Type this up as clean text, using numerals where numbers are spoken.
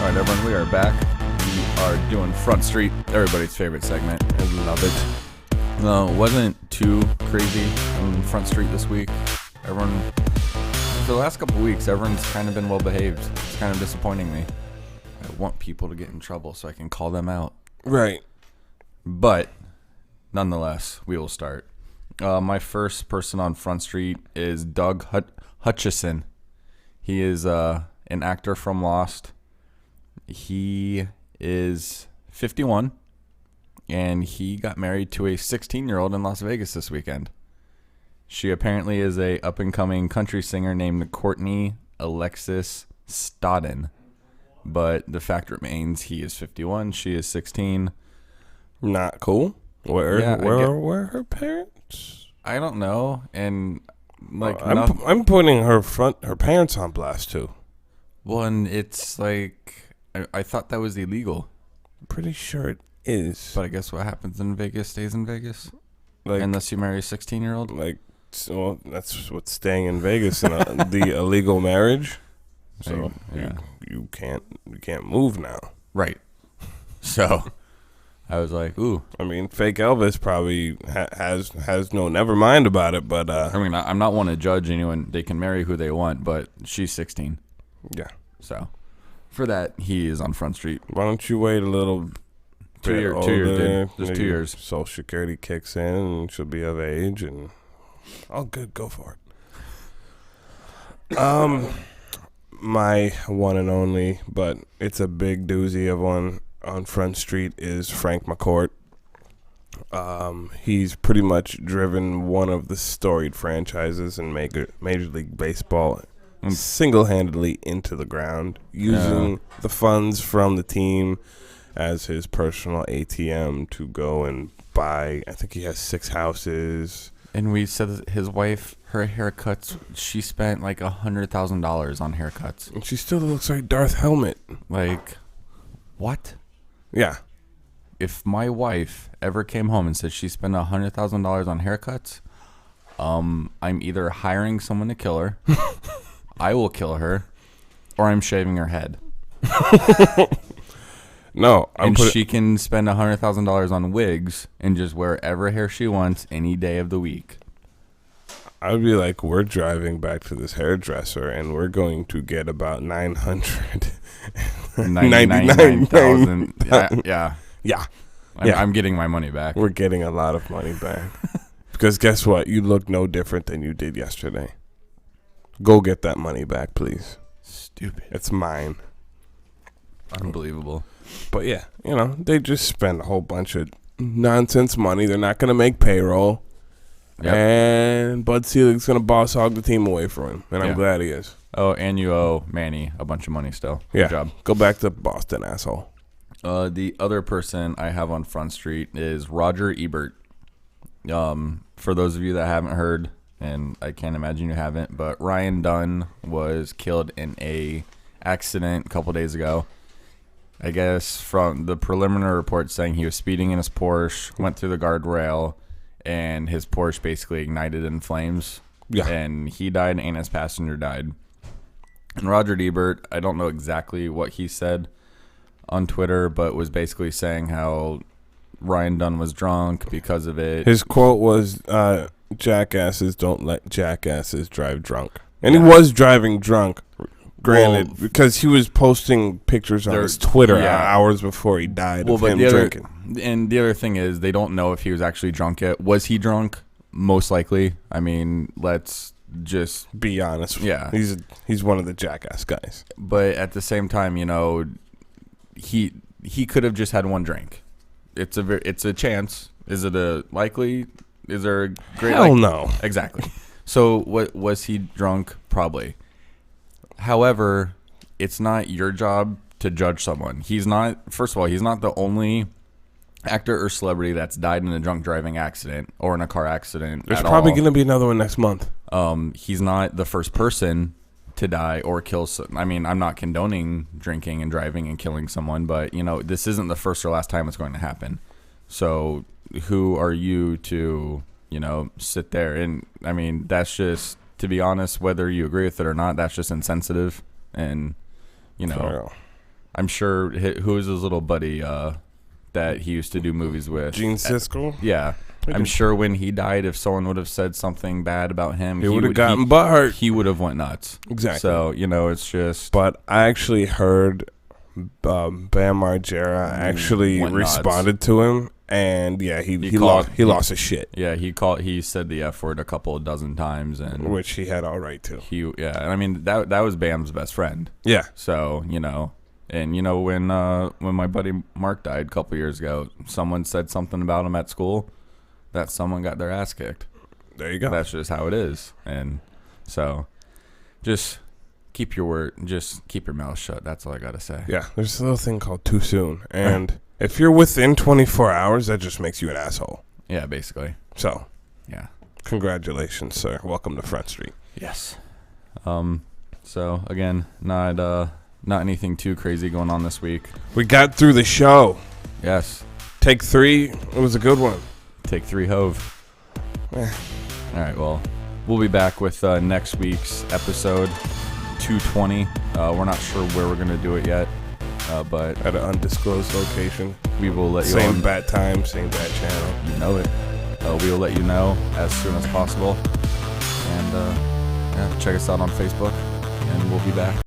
All right, everyone, we are back. We are doing Front Street, everybody's favorite segment. I love it. No, it wasn't too crazy on Front Street this week. Everyone, for the last couple of weeks, everyone's kind of been well behaved. It's kind of disappointing me. I want people to get in trouble so I can call them out. Right. But, nonetheless, we will start. My first person on Front Street is Doug Hutchison. He is an actor from Lost. He is 51, and he got married to a 16-year-old in Las Vegas this weekend. She apparently is a up-and-coming country singer named Courtney Alexis Stodden. But the fact remains, he is 51, she is 16. Not cool. Where are her parents? I don't know, and like I'm putting her parents on blast too. Well, and it's like I thought that was illegal. I'm pretty sure it is. But I guess what happens in Vegas stays in Vegas. Like, unless you marry a 16-year-old. Like, so that's what's staying in Vegas in the illegal marriage. So you can't move now. Right. So I was like, ooh. I mean, fake Elvis probably has no never mind about it, but I mean, I'm not one to judge anyone. They can marry who they want, but she's 16. Yeah. So for that, he is on Front Street. Why don't you wait a little? 2 years, dude. Just 2 years. Social Security kicks in, and she'll be of age, and all good. Go for it. My one and only, but it's a big doozy of one on Front Street is Frank McCourt. He's pretty much driven one of the storied franchises in Major League Baseball single-handedly into the ground, using the funds from the team as his personal ATM to go and buy. I think he has 6 houses. And we said that his wife, her haircuts, she spent like $100,000 on haircuts. And she still looks like Darth Helmet. Like, what? Yeah. If my wife ever came home and said she spent $100,000 on haircuts, I'm either hiring someone to kill her, I will kill her, or I'm shaving her head. No, she can spend $100,000 on wigs and just wear whatever hair she wants any day of the week. I would be like, we're driving back to this hairdresser and we're going to get about $999,000. Yeah. I'm getting my money back. We're getting a lot of money back. Because guess what? You look no different than you did yesterday. Go get that money back, please. Stupid. It's mine. Unbelievable. But yeah, they just spend a whole bunch of nonsense money. They're not going to make payroll. Yep. And Bud Selig's going to boss hog the team away from him. And I'm glad he is. Oh, and you owe Manny a bunch of money still. Good job. Go back to Boston, asshole. The other person I have on Front Street is Roger Ebert. For those of you that haven't heard, and I can't imagine you haven't, but Ryan Dunn was killed in a accident a couple days ago. I guess from the preliminary report saying he was speeding in his Porsche, went through the guardrail, and his Porsche basically ignited in flames. Yeah. And he died and his passenger died. And Roger Ebert, I don't know exactly what he said on Twitter, but was basically saying how Ryan Dunn was drunk because of it. His quote was, jackasses don't let jackasses drive drunk. And he was driving drunk. Granted, because he was posting pictures on his Twitter hours before he died of him drinking. And the other thing is, they don't know if he was actually drunk yet. Was he drunk? Most likely. I mean, let's just be honest. Yeah. He's one of the jackass guys. But at the same time, he could have just had one drink. It's a chance. Is it a likely? Is there a great? Hell no. Exactly. So what was he drunk? Probably. However, it's not your job to judge someone. First of all, he's not the only actor or celebrity that's died in a drunk driving accident or in a car accident. There's probably going to be another one next month. He's not the first person to die or kill. I mean, I'm not condoning drinking and driving and killing someone, but this isn't the first or last time it's going to happen. So who are you to, sit there? And I mean, that's just, to be honest, whether you agree with it or not, that's just insensitive. And, I'm sure who was his little buddy that he used to do movies with? Gene Siskel? Yeah. I'm sure when he died, if someone would have said something bad about him, he would have gotten butthurt. He would have went nuts. Exactly. So, it's just... But I actually heard Bam Margera actually responded to him, and yeah, he lost his shit. Yeah, he said the F word a couple of dozen times, and which he had all right to. And I mean that was Bam's best friend. Yeah. So, and when my buddy Mark died a couple years ago, someone said something about him at school. That someone got their ass kicked. There you go. That's just how it is. And so just keep your mouth shut. That's all I got to say. Yeah, there's a little thing called too soon. And if you're within 24 hours, that just makes you an asshole. Yeah, basically. So, yeah. Congratulations, sir. Welcome to Front Street. Yes. So, again, not anything too crazy going on this week. We got through the show. Yes. Take 3. It was a good one. Take 3 hove. All right, well, we'll be back with next week's episode 220. We're not sure where we're going to do it yet, but at an undisclosed location. We will let you know. Same bat time, same bat channel. You know it. We will let you know as soon as possible. And check us out on Facebook, and we'll be back.